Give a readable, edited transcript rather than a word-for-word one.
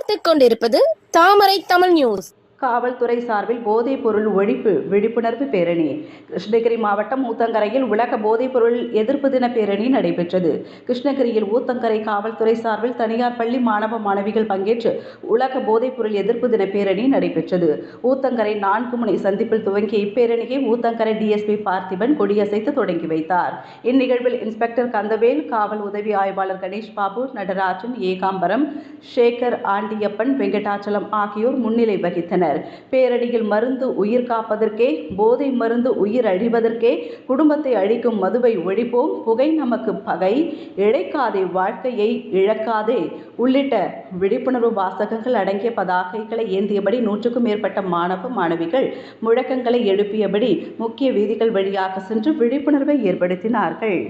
பார்த்துக் கொண்டிருப்பது தாமரை தமிழ் நியூஸ். காவல்துறை சார்பில் போதைப் பொருள் ஒழிப்பு விழிப்புணர்வு பேரணி. கிருஷ்ணகிரி மாவட்டம் ஊத்தங்கரையில் உலக போதைப் பொருள் எதிர்ப்பு தின பேரணி நடைபெற்றது. கிருஷ்ணகிரியில் ஊத்தங்கரை காவல்துறை சார்பில் தனியார் பள்ளி மாணவ மாணவிகள் பங்கேற்று உலக போதைப் பொருள் எதிர்ப்பு தின பேரணி நடைபெற்றது. ஊத்தங்கரை 4 முனை சந்திப்பில் துவங்கிய இப்பேரணியை ஊத்தங்கரை டிஎஸ்பி பார்த்திபன் கொடியசைத்து தொடங்கி வைத்தார். இந்நிகழ்வில் இன்ஸ்பெக்டர் கந்தவேல், காவல் உதவி ஆய்வாளர் கணேஷ் பாபு, நடராஜன், ஏகாம்பரம், சேகர், ஆண்டியப்பன், வெங்கடாச்சலம் ஆகியோர் முன்னிலை வகித்தனர். பேரணியில் மருந்து உயிர் காப்பதற்கே, போதை மருந்து உயிர் அழிவதற்கே, குடும்பத்தை அழிக்கும் மதுவை ஒழிப்போம், புகை நமக்கு பகை, இழைக்காதே வாழ்க்கையை இழக்காதே உள்ளிட்ட விழிப்புணர்வு வாசகங்கள் அடங்கிய பதாகைகளை ஏந்தியபடி 100க்கும் மேற்பட்ட மாணவ மாணவிகள் முழக்கங்களை எழுப்பியபடி முக்கிய வீதிகள் வழியாக சென்று விழிப்புணர்வை ஏற்படுத்தினார்கள்.